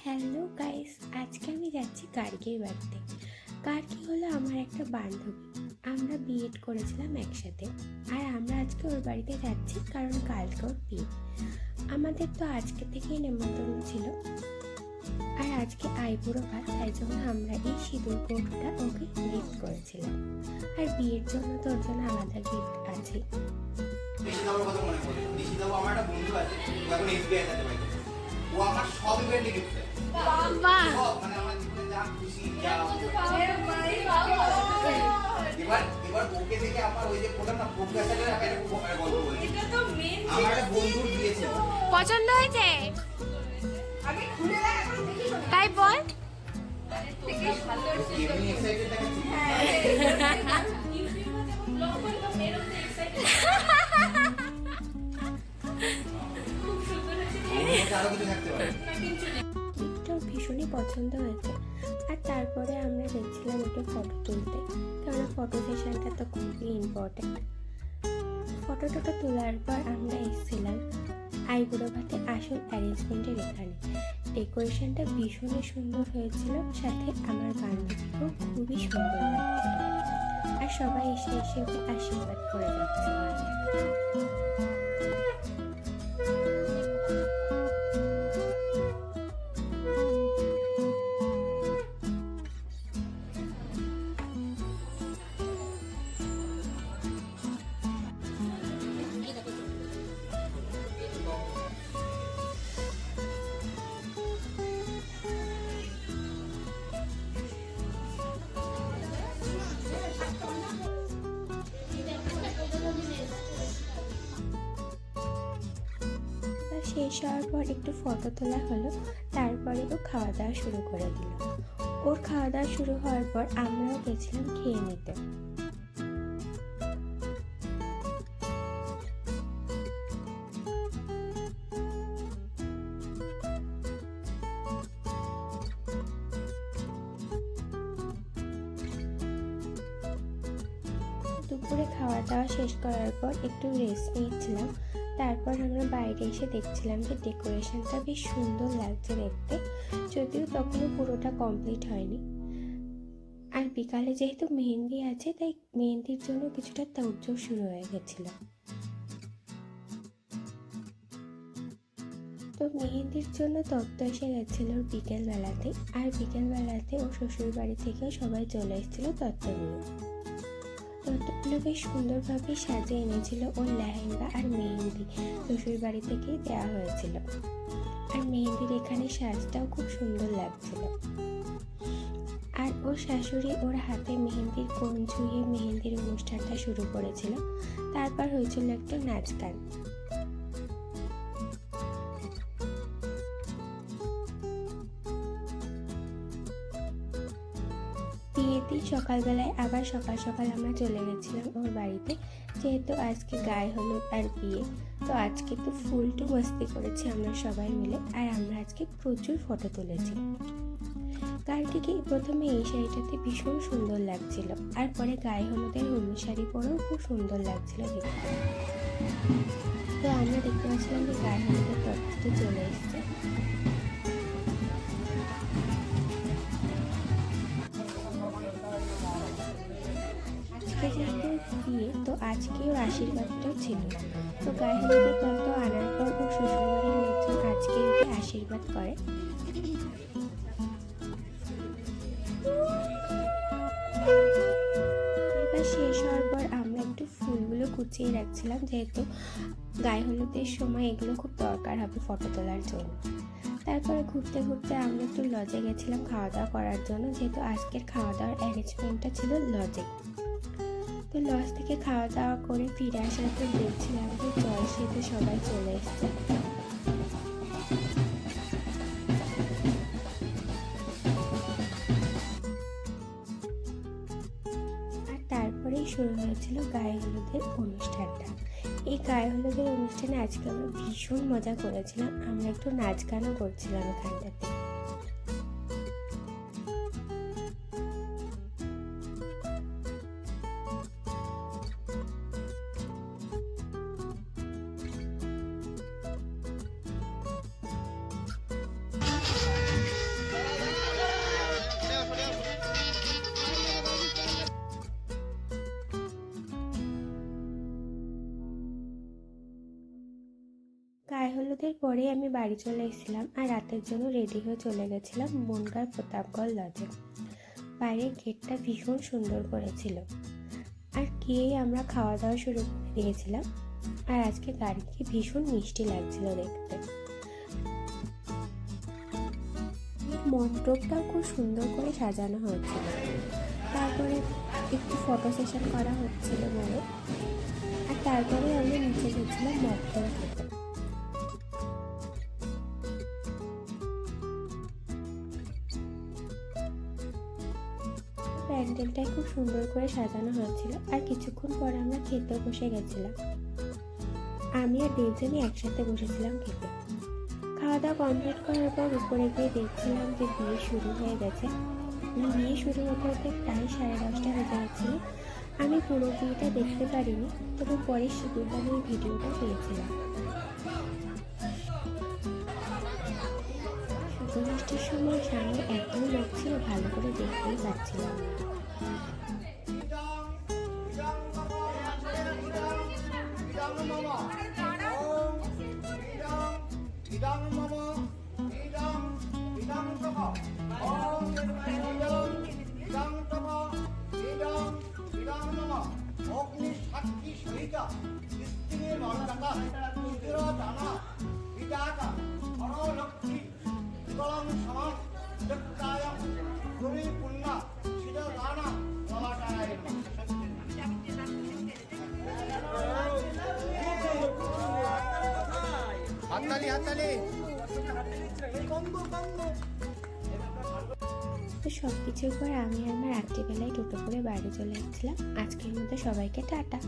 Hello guys, আজকে আমি যাচ্ছি গার্গীর বাড়িতে। গার্গী হলো আমার একটা বান্ধবী। আমরা বিএড করেছিলাম একসাথে, আর আমরা আজকে ওর বাড়িতে যাচ্ছি কারণ কালকে ওর বিয়ে। আমাদের তো আজকে থেকেই নেমন্তন্ন ছিল, আর আজকে আইবুড়ো ভাত, তাই জন্য আমরা এই সিঁদুর কৌটোটা ওকে গিফট করেছিলাম। আর বিয়ের জন্য তো ওর জন্য আলাদা গিফট আছে। ও আমার সব ইভেন্টে গিফট দেয়। বাহ, মানে আমার জীবনে যা খুশি যা এবার ওকে দেখে আমার ওই যে প্রোগ্রাম না প্রোগ্রেসের একটা গল্প বলি। এটা তো মেন আমার একটা বন্ধু দিয়েছে। পছন্দ হয়েছে? আগে খুলে দেখ, এখন দেখি না। তাই বল। দেখি সুন্দর এমনি এক্সাইটেড দেখাচ্ছি। ইউটিউবে যখন ব্লগ করি তো মেরো তো এক্সাইটেড। খুব সুন্দর হয়েছে। আরো কিছু থাকতে পারে। না কিছু নেই। গিফটটা ভীষণই পছন্দ হয়েছে। আর তারপরে আমরা দেখছিলাম একটু ফটো তুলতে, কারণ ফটো সেশনটা তো খুবই ইম্পর্ট্যান্ট। ফটোটা তোলার পর আমরা এসেছিলাম আইবুড়ো ভাতের আসল অ্যারেঞ্জমেন্টের এখানে। ডেকোরেশনটা ভীষণই সুন্দর হয়েছিল, সাথে আমার বান্ধবীকেও খুবই সুন্দর লাগছিল। আর সবাই এসে এসে ওকে আশীর্বাদ করে যাচ্ছিল। শেষ হওয়ার পর একটু ফটো তোলা হলো, তারপরে ও খাওয়া দাওয়া শুরু করে দিল। ওর খাওয়া দাওয়া শুরু হওয়ার পর আমরাও গেছিলাম খেয়ে নিতে। দুপুরে খাওয়া দাওয়া শেষ করার পর একটু রেস্ট নিয়েছিলাম। তারপর আমরা বাইরে এসে দেখছিলাম যে ডেকোরেশনটা বেশ সুন্দর লাগছে দেখতে, যদিও তখনও পুরোটা কমপ্লিট হয়নি। আর বিকালে যেহেতু মেহেন্দি আছে, তাই মেহেন্দির জন্য কিছুটা তোড়জোড় শুরু হয়ে গেছিল। তো মেহেন্দির জন্য তত্ত্ব এসে গেছিল বিকেলবেলাতে, আর বিকেলবেলাতে ও শ্বশুর বাড়ি থেকেও সবাই চলে এসেছিল তত্ত্বগুলো। তত্ত্বগুলো বেশ সুন্দরভাবে সাজিয়ে এনেছিল ওর লেহেঙ্গা আর মেহেন্দি শ্বশুর বাড়ি থেকেই দেওয়া হয়েছিল। আর মেহেন্দির এখানে সাজটাও খুব সুন্দর লাগছিল। আর ওর শাশুড়ি ওর হাতে মেহেন্দির কোণ ছুঁয়ে মেহেন্দির অনুষ্ঠানটা শুরু করেছিল। তারপর হয়েছিল একটু নাচ গান। বিয়েতে সকালবেলায় আবার সকাল সকাল আমরা চলে গেছিলাম ওর বাড়িতে, যেহেতু আজকে গায়ে হলুদ আর বিয়ে। তো আজকে তো ফুল টু মস্তি করেছি আমরা সবাই মিলে, আর আমরা আজকে প্রচুর ফটো তুলেছি। গার্গীকে প্রথমে এই শাড়িটাতে ভীষণ সুন্দর লাগছিল, আর পরে গায়ে হলুদের হলুদ শাড়ি পরেও খুব সুন্দর লাগছিল দেখতে। তো আমরা দেখতে পাচ্ছিলাম যে গায়ে হলুদের তত্ত্বটা চলে এসছে। যেহেতু বিয়ে, তো আজকে ওর আশীর্বাদটাও ছিল। তো গায়ে হলুদের তত্ত্ব আনার পর ওর শ্বশুরবাড়ির লোকজন আজকে ওকে আশীর্বাদ করে। এবার শেষ হওয়ার পর আমরা একটু ফুলগুলো কুচিয়ে রাখছিলাম, যেহেতু গায়ে হলুদের সময় এগুলো খুব দরকার হবে ফটো তোলার জন্য। তারপরে ঘুরতে ঘুরতে আমরা একটু লজে গেছিলাম খাওয়া দাওয়া করার জন্য, যেহেতু আজকের খাওয়া দাওয়ার অ্যারেঞ্জমেন্টটা ছিল লজে। তো লজ থেকে খাওয়া দাওয়া করে ফিরে আসার পর দেখছিলাম যে জয়শ্রীতে সবাই চলে এসছে। আর তারপরেই শুরু হয়েছিল গায়ে হলুদের অনুষ্ঠানটা। এই গায়ে হলুদের অনুষ্ঠানে আজকে আমরা ভীষণ মজা করেছিলাম, আমরা একটু নাচ গানও করছিলাম এখানটাতে। গায়ে হলুদের পরে আমি বাড়ি চলে এসেছিলাম আর রাতের জন্য রেডি হয়ে চলে গেছিলাম বনগাঁর প্রতাপগড় লজে। বাইরের গেটটা ভীষণ সুন্দর করেছিল আর গিয়েই আমরা খাওয়া দাওয়া শুরু করে দিয়েছিলাম। আর আজকে গাড়িকে ভীষণ মিষ্টি লাগছিল দেখতে। মণ্ডপটাও খুব সুন্দর করে সাজানো হয়েছিল। তারপরে একটু ফটো সেশন করা হচ্ছিল বলে, আর তারপরে আমরা নিচে গেছিলাম মটন খেতে। প্যান্ডেলটাই খুব সুন্দর করে সাজানো হয়েছিল আর কিছুক্ষণ পরে আমরা খেতে বসে গেছিলাম। আমি আর দেবজানি একসাথে বসেছিলাম খেতে। খাওয়া দাওয়া কমপ্লিট করার পর উপরে গিয়ে দেখছিলাম যে বিয়ে শুরু হয়ে গেছে। বিয়ে শুরু হতে হতে প্রায় 10:30 হয়ে যাচ্ছিল। আমি পুরো বিয়েটা দেখতে পারিনি, তবে পরে সিঁদুরদানের ভিডিওটা পেয়েছিলাম। শুভমিষ্টির সময় সামনে একদম লাগছিল, ভালো করে দেখতেই পাচ্ছিলাম না। তো সব কিছুর পর আমি আমার রাত্রিবেলায় টোটো করে বাড়ি চলে এসেছিলাম। আজকের মতো সবাইকে টাটা।